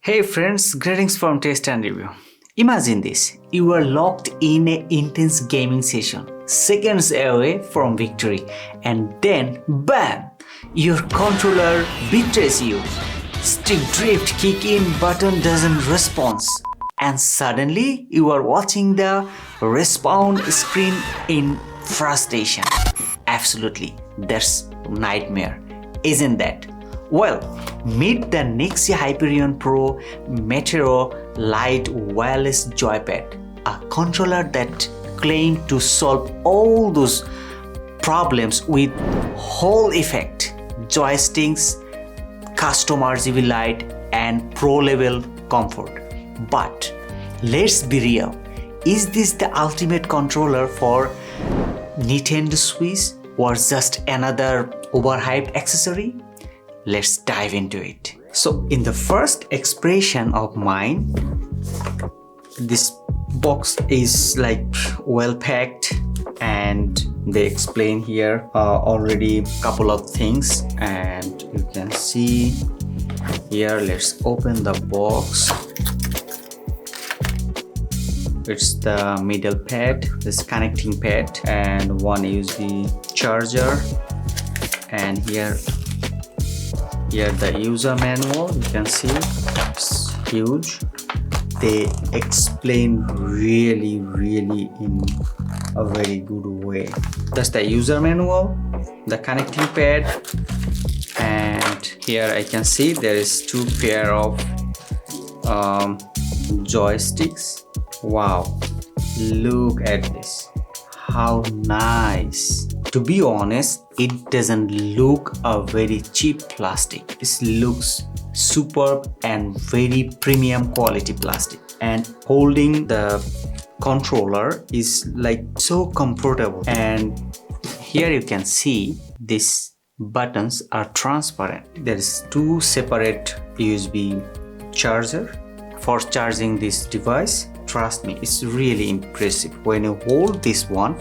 Hey friends, greetings from Test and Review. Imagine this, you are locked in an intense gaming session, seconds away from victory, and then BAM! Your controller betrays you. Stick drift kick in button doesn't respond, and suddenly you are watching the respawn screen in frustration. Absolutely, that's nightmare, isn't that? Well, meet the NYXI Hyperion Pro Meteor Light wireless joypad, a controller that claims to solve all those problems with Hall effect, joysticks, custom RGB light, and pro-level comfort. But let's be real, is this the ultimate controller for Nintendo Switch or just another overhyped accessory? Let's dive into it. So in the first expression of mine, this box is like well packed, and they explain here already a couple of things, and you can see here. Let's open the box. It's the middle pad, this connecting pad, and one USB charger, and here the user manual. You can see it's huge. They explain really in a very good way. That's the user manual, the connecting pad, and here I can see there is two pair of joysticks. Wow, look at this, how nice. To be honest, it doesn't look a very cheap plastic. It looks superb and very premium quality plastic, and holding the controller is like so comfortable. And here you can see these buttons are transparent. There's two separate USB charger for charging this device. Trust me, it's really impressive. When you hold this one,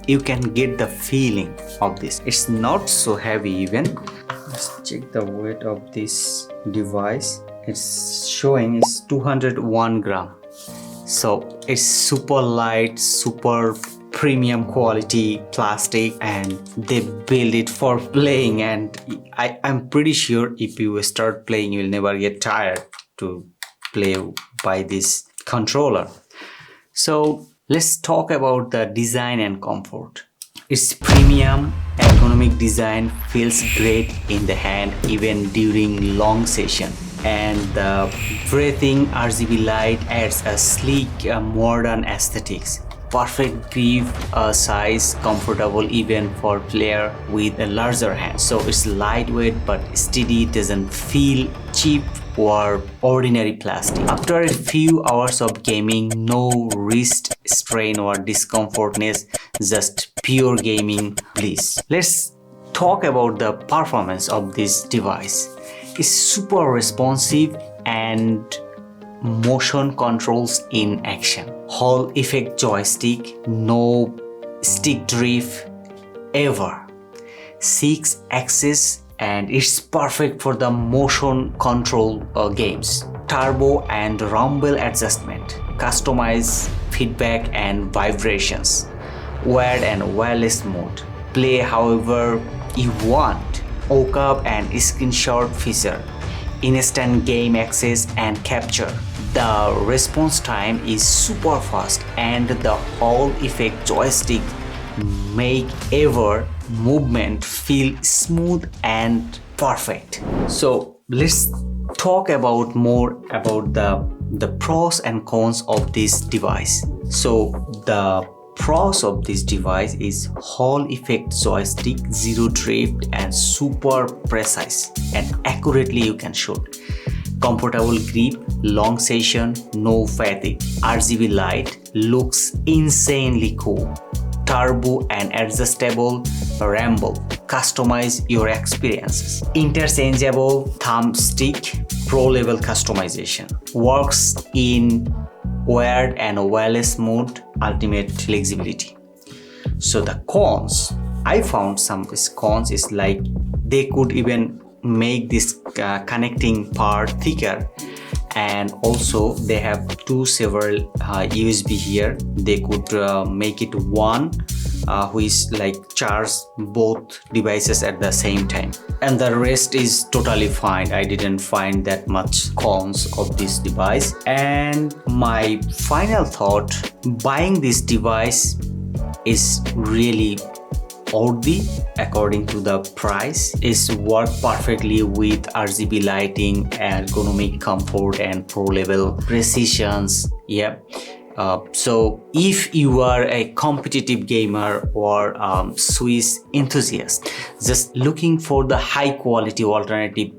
you can get the feeling of this. It's not so heavy even. Let's check the weight of this device. It's showing is 201 gram. So it's super light, super premium quality plastic, and they build it for playing. And I'm pretty sure if you start playing, you'll never get tired to play by this controller. So let's talk about the design and comfort. Its premium ergonomic design feels great in the hand even during long session, and the breathing RGB light adds a sleek modern aesthetics. Perfect grip size, comfortable even for player with a larger hand. So it's lightweight but steady, doesn't feel cheap or ordinary plastic. After a few hours of gaming, no wrist strain or discomfortness, just pure gaming bliss. Let's talk about the performance of this device. It's super responsive and motion controls in action. Hall effect joystick, no stick drift ever. 6-axis, and it's perfect for the motion control games. Turbo and rumble adjustment, customize feedback and vibrations, wired and wireless mode, play however you want, OCUP and screenshot feature, instant game access and capture. The response time is super fast, and the Hall effect joystick make every movement feel smooth and perfect. So let's talk about more about the pros and cons of this device. So the pros of this device is Hall effect joystick, zero drift, and super precise and accurately you can shoot. Comfortable grip, long session, no fatigue. RGB light looks insanely cool. Turbo and adjustable rumble, customize your experiences. Interchangeable thumbstick, pro level customization. Works in wired and wireless mode, ultimate flexibility. So the cons, I found some cons is like they could even make this connecting part thicker, and also they have two several USB here. They could make it one which like charge both devices at the same time, and the rest is totally fine. I didn't find that much cons of this device. And my final thought, buying this device is really worthy according to the price. Is work perfectly with RGB lighting, ergonomic comfort and pro level precisions. So if you are a competitive gamer or Swiss enthusiast just looking for the high quality alternative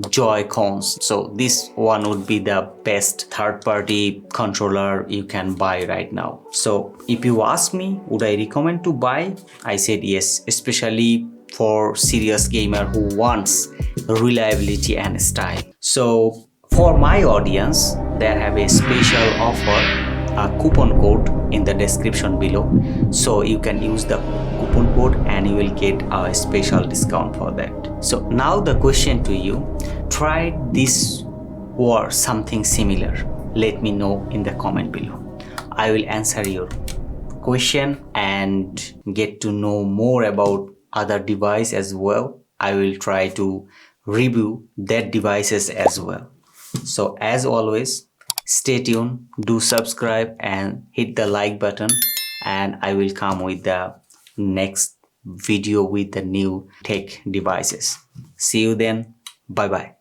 Joy-Cons, so this one would be the best third-party controller you can buy right now. So if you ask me, would I recommend to buy? I said yes, especially for serious gamer who wants reliability and style. So for my audience, they have a special offer, a coupon code in the description below, so you can use the coupon code and you will get a special discount for that. So now the question to you, try this or something similar? Let me know in the comment below. I will answer your question and get to know more about other device as well. I will try to review that devices as well. So as always, stay tuned, do subscribe and hit the like button, and I will come with the next video with the new tech devices. See you then. Bye bye.